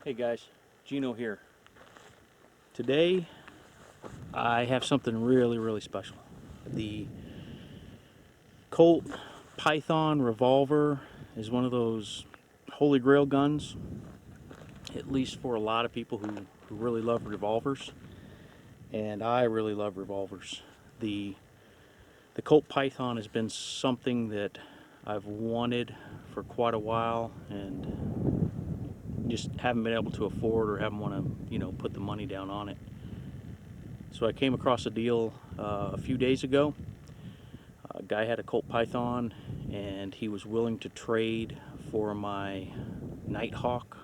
Hey guys, Gino here. Today I have something really special. The Colt Python Revolver is one of those holy grail guns, at least for a lot of people who really love revolvers, and I really love revolvers. The Colt Python has been something that I've wanted for quite a while and just haven't been able to afford or haven't want to, put the money down on it. So I came across a deal a few days ago. A guy had a Colt Python and he was willing to trade for my Nighthawk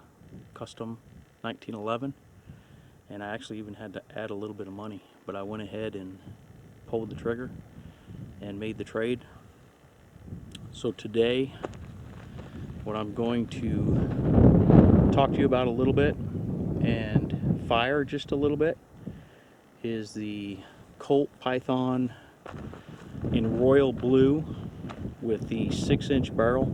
custom 1911, and I actually even had to add a little bit of money, but I went ahead and pulled the trigger and made the trade. So today what I'm going to talk to you about a little bit and fire just a little bit is the Colt Python in Royal Blue with the 6-inch barrel.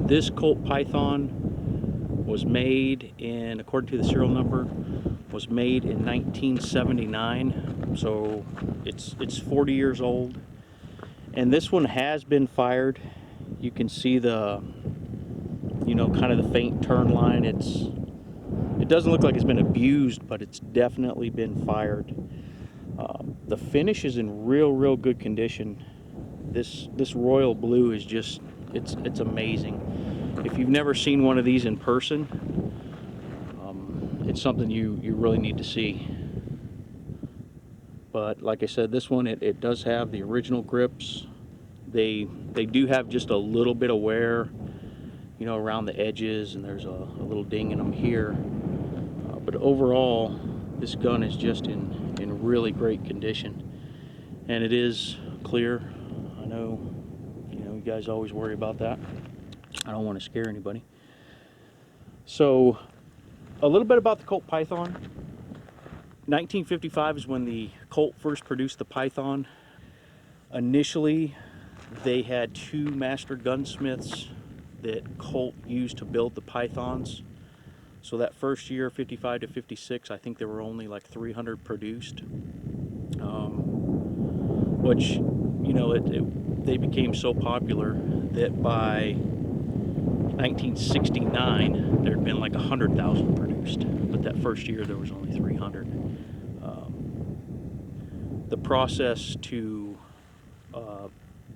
This Colt Python was made in, according to the serial number, was made in 1979, so it's 40 years old. And this one has been fired. You can see the, kind of the faint turn line. It doesn't look like it's been abused, but it's definitely been fired. The finish is in real good condition. This Royal Blue is just, it's amazing. If you've never seen one of these in person, it's something you really need to see. But like I said, this one, it does have the original grips. They do have just a little bit of wear, around the edges, and there's a little ding in them here. But overall, this gun is just in really great condition, and it is clear. I know, you guys always worry about that. I don't want to scare anybody. So, a little bit about the Colt Python. 1955 is when the Colt first produced the Python. Initially, they had two master gunsmiths that Colt used to build the Pythons. So that first year, 55 to 56, I think there were only like 300 produced, which, they became so popular that by 1969 there had been like 100,000 produced, but that first year there was only 300. The process to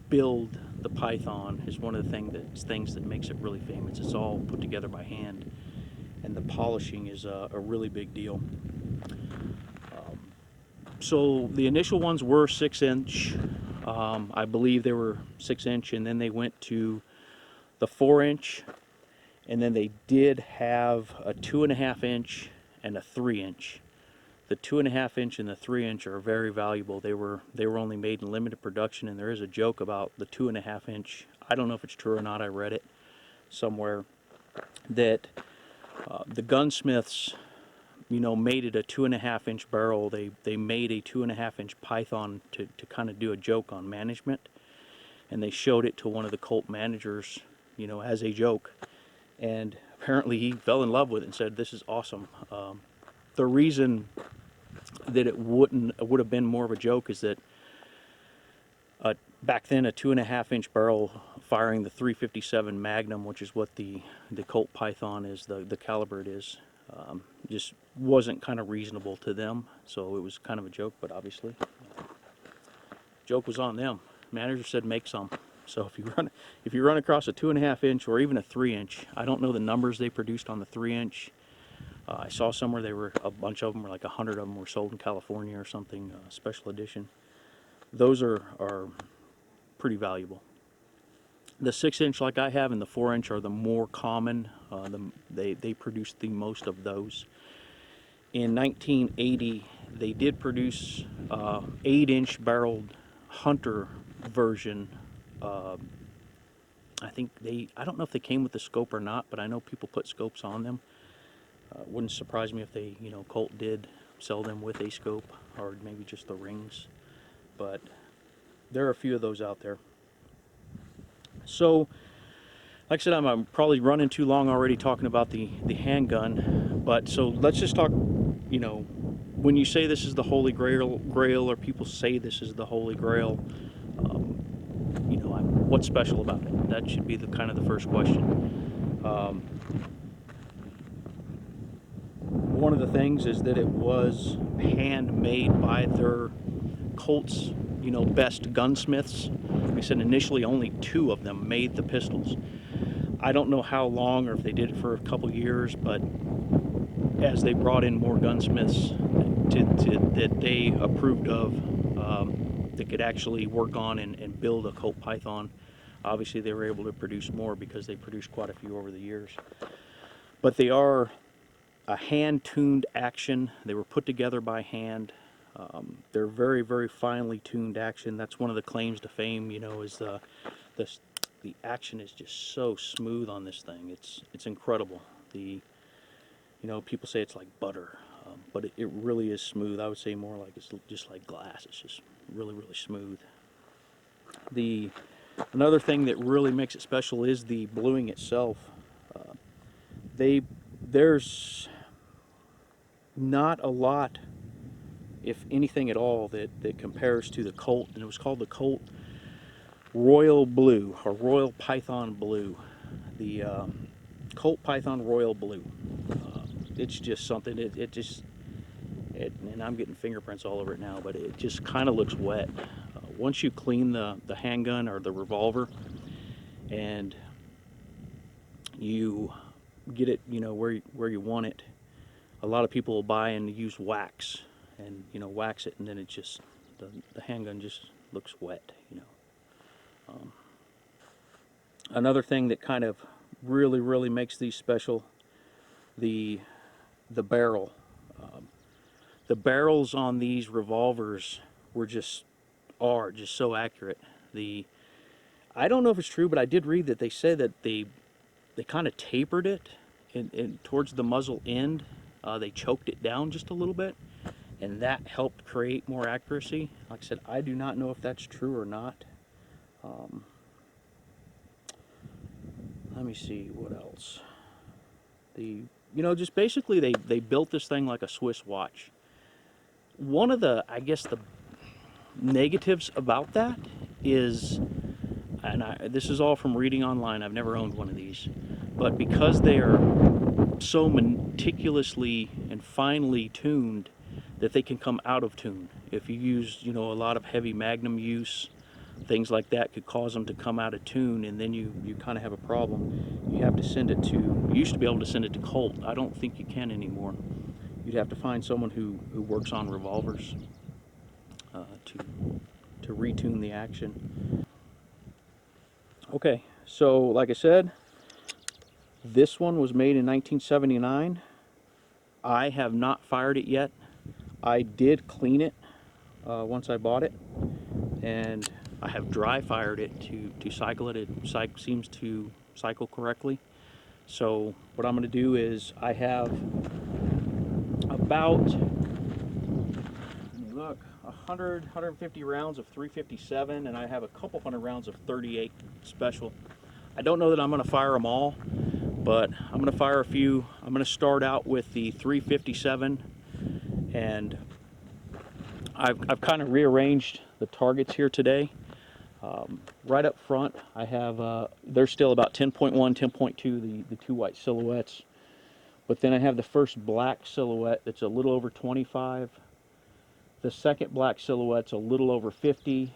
build the Python is one of the things that makes it really famous. It's all put together by hand, and the polishing is a really big deal. So the initial ones were 6-inch. I believe they were 6-inch, and then they went to the 4-inch, and then they did have a 2.5-inch and a 3-inch. The 2.5-inch and the 3-inch are very valuable. They were only made in limited production, and there is a joke about the 2.5-inch. I don't know if it's true or not. I read it somewhere that the gunsmiths, made it a 2.5-inch barrel. They made a 2.5-inch Python to kind of do a joke on management, and they showed it to one of the Colt managers, as a joke, and apparently he fell in love with it and said, "This is awesome." The reason that it would have been more of a joke is that back then a 2.5-inch barrel firing the .357 Magnum, which is what the Colt Python is, the caliber it is, just wasn't kind of reasonable to them, so it was kind of a joke. But obviously, joke was on them. Manager said, "Make some." So if you run across a 2.5-inch or even a 3-inch, I don't know the numbers they produced on the 3-inch. I saw somewhere they were, a bunch of them, or like 100 of them were sold in California or something, special edition. Those are pretty valuable. The 6-inch like I have and the 4-inch are the more common. They produced the most of those. In 1980, they did produce 8-inch barreled Hunter version. I don't know if they came with the scope or not, but I know people put scopes on them. Wouldn't surprise me if they, Colt did sell them with a scope, or maybe just the rings. But there are a few of those out there. So like I said, I'm probably running too long already talking about the handgun, but so let's just talk, you know, when you say this is the Holy Grail, or people say this is the Holy Grail, you know, what's special about it? That should be the kind of the first question. One of the things is that it was handmade by their Colt's, you know, best gunsmiths. They said initially only 2 of them made the pistols. I don't know how long, or if they did it for a couple years, but as they brought in more gunsmiths that they approved of, that could actually work on and build a Colt Python, obviously they were able to produce more because they produced quite a few over the years. But they are a hand-tuned action. They were put together by hand. They're very, very finely tuned action. That's one of the claims to fame, you know, is the action is just so smooth on this thing. It's incredible. You know, people say it's like butter, but it really is smooth. I would say more like it's just like glass. It's just really, really smooth. Another thing that really makes it special is the bluing itself. There's not a lot, if anything at all, that compares to the Colt, and it was called the Colt Royal Blue, or Royal Python Blue. The Colt Python Royal Blue. It's just something, and I'm getting fingerprints all over it now, but it just kind of looks wet. Once you clean the handgun or the revolver, and you get it, you know, where you want it, a lot of people will buy and use wax, and, you know, wax it, and then it just, the handgun just looks wet, you know. Another thing that kind of really makes these special, the barrel. The barrels on these revolvers are just so accurate. I don't know if it's true, but I did read that they said that they kind of tapered it in towards the muzzle end. They choked it down just a little bit, and that helped create more accuracy. Like I said, I do not know if that's true or not. Let me see what else. You know, just basically they built this thing like a Swiss watch. One of the, I guess, the negatives about that is, and this is all from reading online, I've never owned one of these, but because they are so meticulously and finely tuned that they can come out of tune. If you use, you know, a lot of heavy Magnum use, things like that could cause them to come out of tune, and then you kind of have a problem. You have to send it to, you used to be able to send it to Colt. I don't think you can anymore. You'd have to find someone who works on revolvers to retune the action. Okay, so like I said, this one was made in 1979. I have not fired it yet. I did clean it once I bought it, and I have dry fired it to cycle it. It seems to cycle correctly. So what I'm going to do is I have about, look, 150 rounds of 357, and I have a couple hundred rounds of 38 special. I don't know that I'm going to fire them all, but I'm going to fire a few. I'm going to start out with the 357, and I've kind of rearranged the targets here today. Right up front, I have, they're still about 10.1, 10.2, the 2 white silhouettes. But then I have the first black silhouette that's a little over 25. The second black silhouette's a little over 50.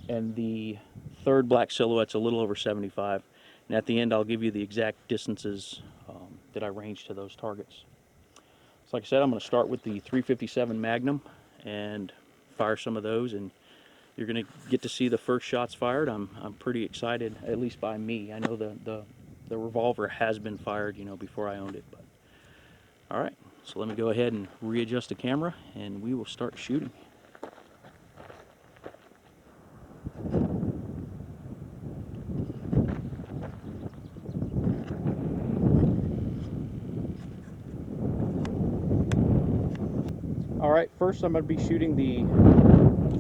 And the third black silhouette's a little over 75. And at the end, I'll give you the exact distances that I range to those targets. So like I said, I'm going to start with the 357 Magnum and fire some of those, and you're going to get to see the first shots fired. I'm pretty excited, at least by me. I know the revolver has been fired, you know, before I owned it. But all right, so let me go ahead and readjust the camera, and we will start shooting. All right, first I'm going to be shooting the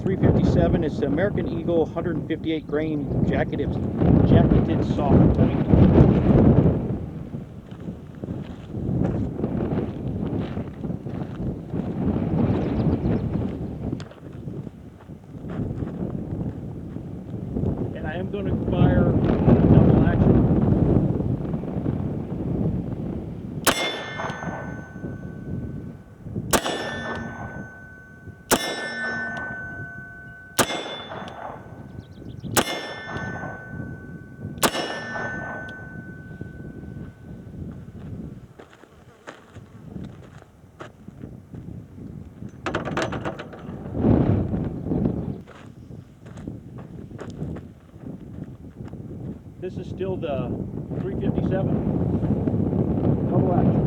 357. It's the American Eagle 158 grain jacketed soft point. this is still the 357 double action.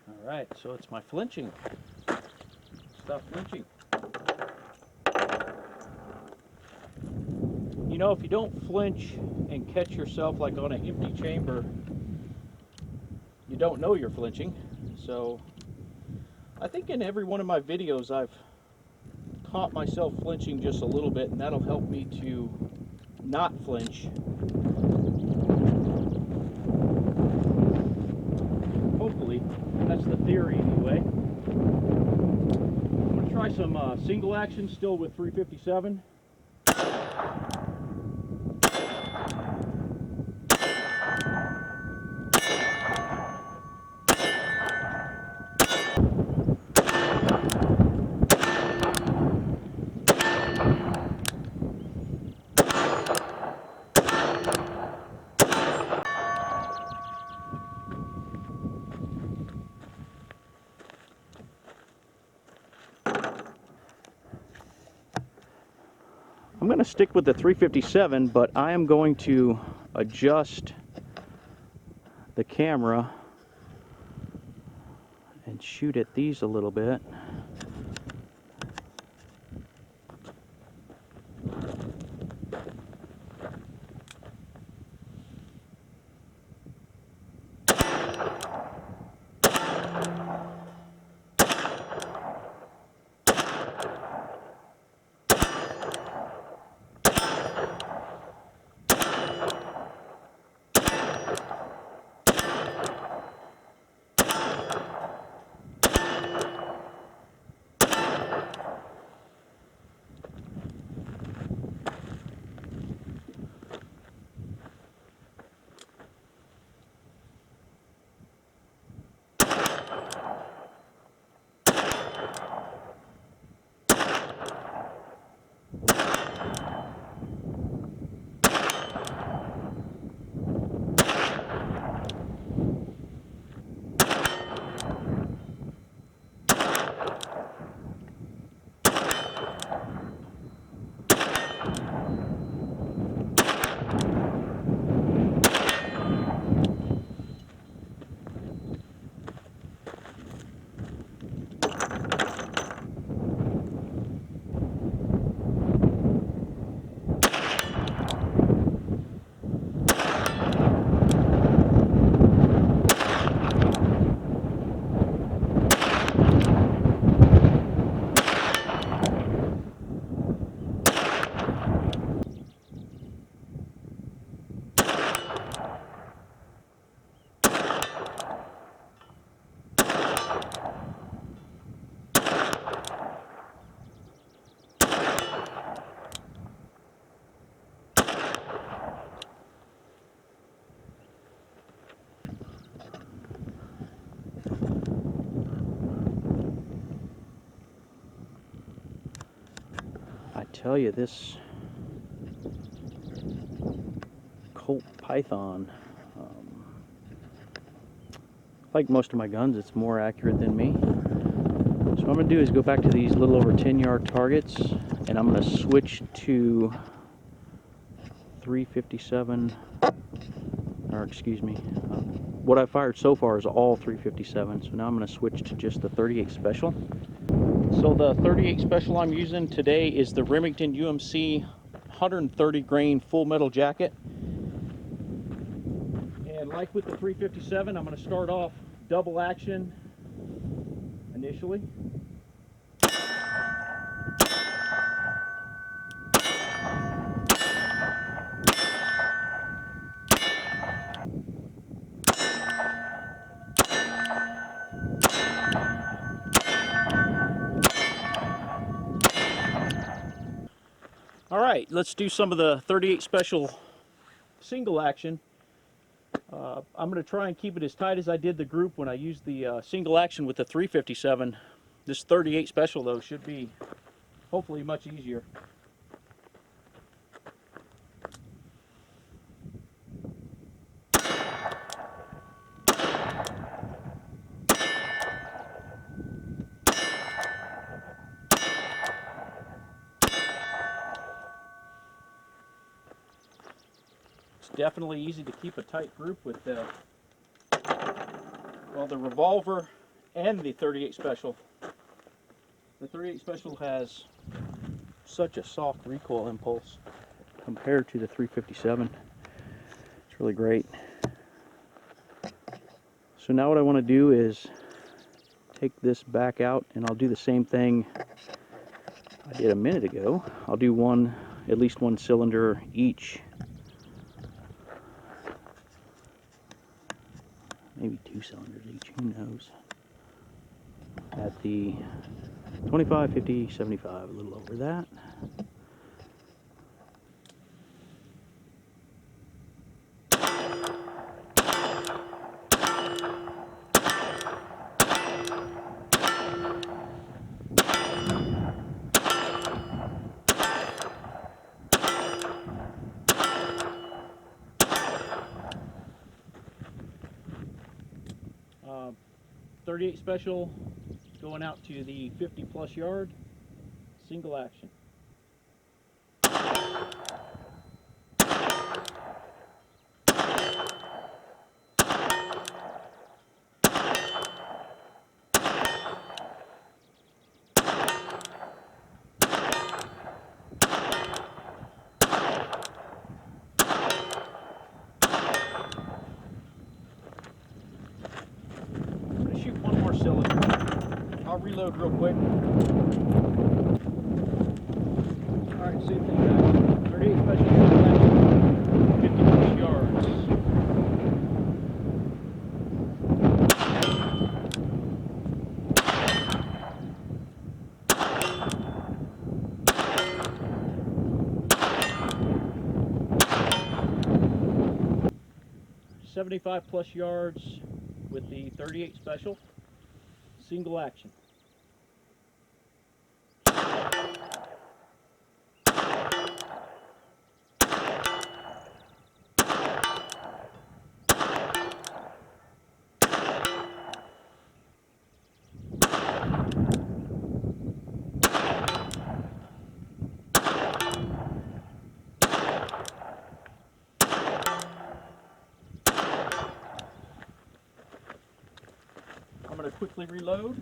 All right, so it's my flinching. Stop flinching. You know, if you don't flinch and catch yourself like on an empty chamber, you don't know you're flinching. So I think in every one of my videos I've caught myself flinching just a little bit, and that'll help me to not flinch. Hopefully, that's the theory anyway. I'm going to try some single action still with 357. I'm going to stick with the 357, but I am going to adjust the camera and shoot at these a little bit. I tell you, this Colt Python, like most of my guns, it's more accurate than me. So what I'm going to do is go back to these little over 10-yard targets, and I'm going to switch to 357, or excuse me, what I fired so far is all 357, so now I'm going to switch to just the 38 Special. So the 38 Special I'm using today is the Remington UMC 130 grain full metal jacket. And like with the 357, I'm going to start off double action initially. All right, let's do some of the 38 Special single action. I'm going to try and keep it as tight as I did the group when I used the single action with the 357. This 38 Special, though, should be hopefully much easier. definitely easy to keep a tight group with the Revolver and the 38 Special. The 38 Special has such a soft recoil impulse compared to the 357. It's really great. So now what I want to do is take this back out, and I'll do the same thing I did a minute ago. I'll do at least one cylinder each. Maybe 2 cylinders each, who knows. At the 25, 50, 75, a little over that. Uh, 38 Special going out to the 50 plus yard, single action. 1 more cylinder. I'll reload real quick. Alright, same thing guys. 38 Special, 50 plus yards. '75 plus yards with the 38 Special, single action. I'm going to quickly reload.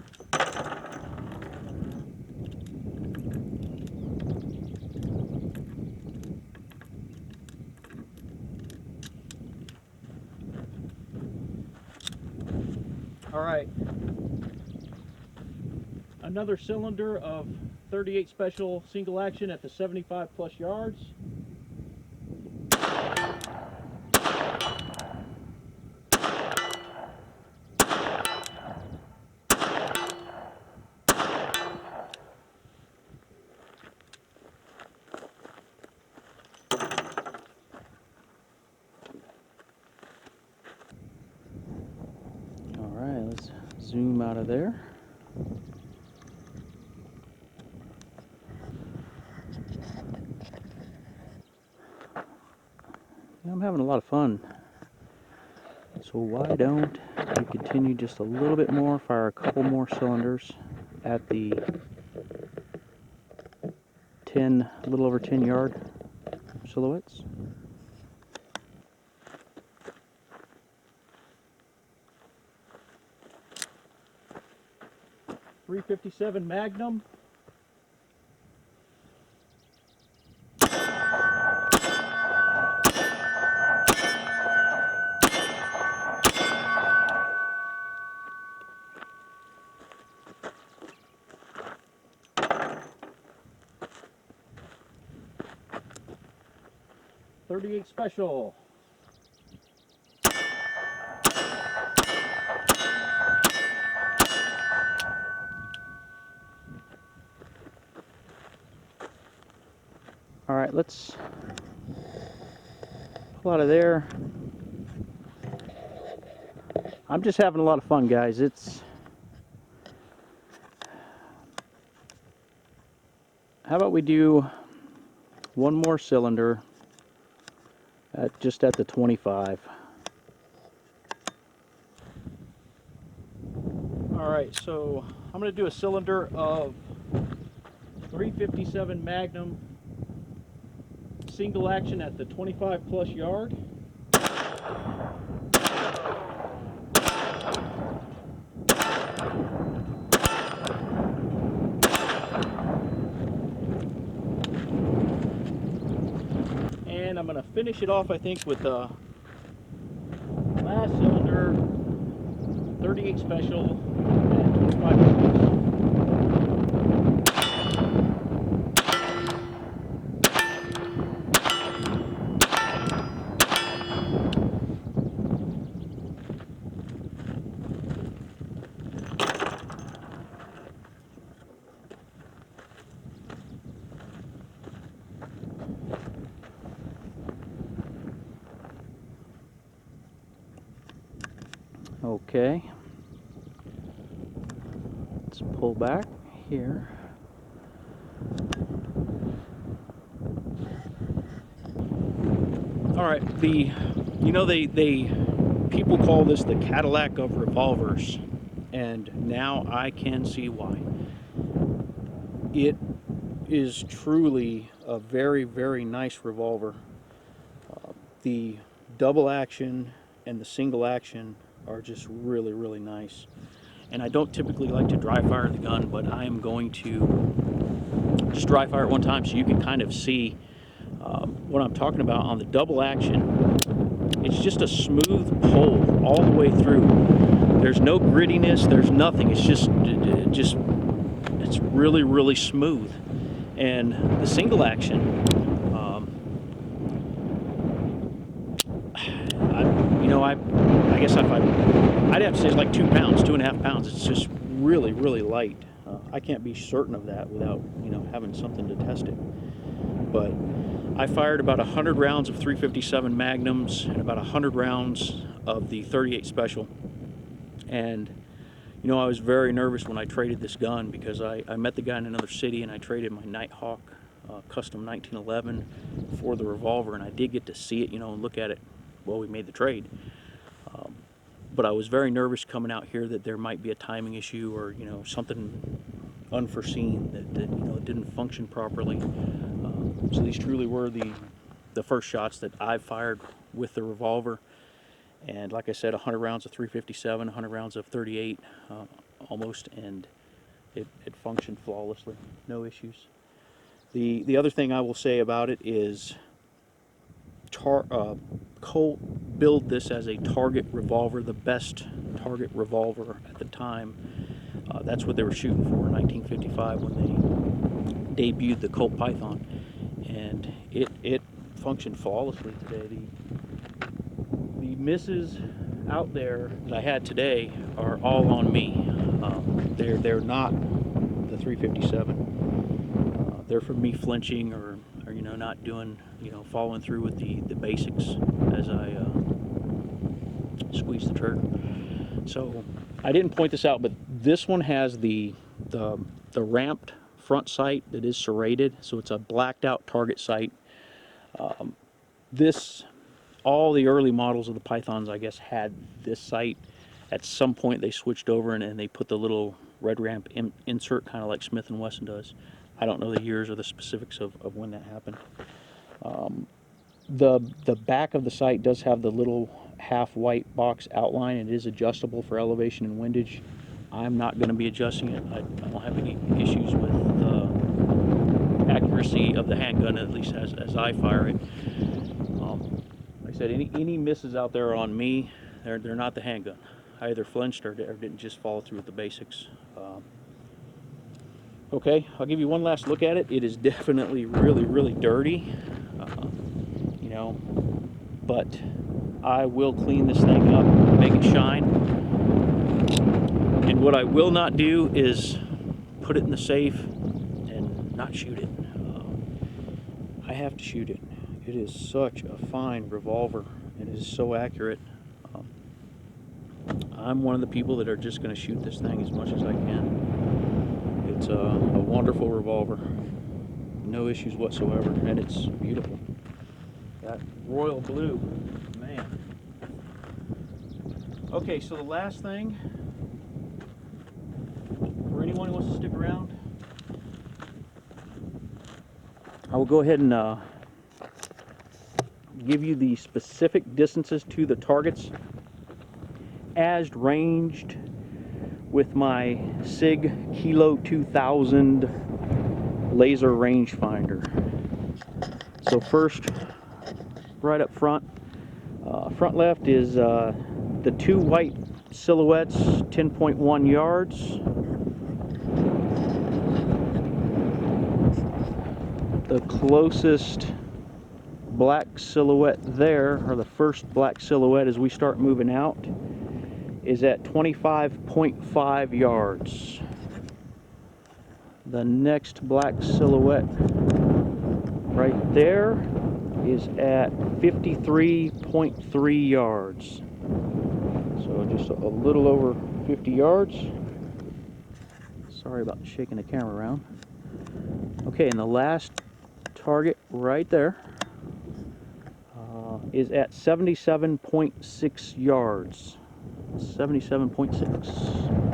Alright, another cylinder of 38 Special single action at the 75 plus yards. Alright, let's zoom out of there. I'm having a lot of fun. So why don't we continue just a little bit more, fire a couple more cylinders at the a little over 10 yard silhouettes. .357 Magnum. .38 Special. All right, let's pull out of there. I'm just having a lot of fun, guys. How about we do one more cylinder just at the 25. Alright, so I'm going to do a cylinder of 357 Magnum single action at the 25 plus yard. finish it off, I think, with the last cylinder, 38 special, and 25 minutes. Okay, let's pull back here. All right, people call this the Cadillac of revolvers, and now I can see why. It is truly a very, very nice revolver. The double action and the single action are just really, really nice. And I don't typically like to dry fire the gun, but I am going to just dry fire it one time so you can kind of see what I'm talking about. On the double action, it's just a smooth pull all the way through. There's no grittiness, there's nothing. It's it's really, really smooth. And the single action, I guess I'd have to say it's like 2 pounds, 2.5 pounds. It's just really, really light. I can't be certain of that without, having something to test it. But I fired about 100 rounds of 357 Magnums and about 100 rounds of the 38 Special. And, I was very nervous when I traded this gun because I met the guy in another city and I traded my Nighthawk custom 1911 for the revolver, and I did get to see it, and look at it while we made the trade. But I was very nervous coming out here that there might be a timing issue or, something unforeseen that it didn't function properly. So these truly were the first shots that I fired with the revolver. And like I said, 100 rounds of 357, 100 rounds of 38 almost, and it functioned flawlessly, no issues. The other thing I will say about it is Colt billed this as a target revolver, the best target revolver at the time. That's what they were shooting for in 1955 when they debuted the Colt Python, and it functioned flawlessly today. The misses out there that I had today are all on me. They're not the 357. They're from me flinching or not doing, following through with the basics as I squeeze the trigger. So I didn't point this out, but this one has the ramped front sight that is serrated, so it's a blacked out target sight. All the early models of the Pythons, I guess, had this sight. At some point they switched over and they put the little red ramp insert, kind of like Smith & Wesson does. I don't know the years or the specifics of when that happened. The back of the sight does have the little half white box outline. It is adjustable for elevation and windage. I'm not going to be adjusting it. I don't have any issues with the accuracy of the handgun, at least as I fire it. Like I said, any misses out there on me, they're not the handgun. I either flinched or didn't just follow through with the basics. Okay, I'll give you one last look at it. It is definitely really, really dirty, but I will clean this thing up, make it shine. And what I will not do is put it in the safe and not shoot it. I have to shoot it. It is such a fine revolver. It is so accurate. I'm one of the people that are just going to shoot this thing as much as I can. It's a wonderful revolver. No issues whatsoever, and it's beautiful. That royal blue, man. Okay, so the last thing, for anyone who wants to stick around, I will go ahead and give you the specific distances to the targets as ranged with my SIG Kilo2000 laser rangefinder. So first, right up front. Front left is the two white silhouettes, 10.1 yards. The closest black silhouette there, or the first black silhouette as we start moving out, is at 25.5 yards. The next black silhouette right there is at 53.3 yards. So just a little over 50 yards. Sorry about shaking the camera around. Okay, and the last target right there is at 77.6 yards. 77.6.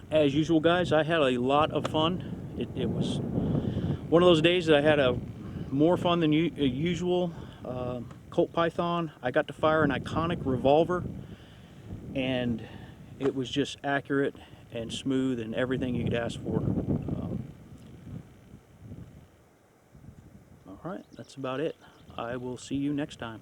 As usual, guys, I had a lot of fun. It was one of those days that I had more fun than usual. Colt Python, I got to fire an iconic revolver, and it was just accurate and smooth and everything you could ask for. All right, that's about it. I will see you next time.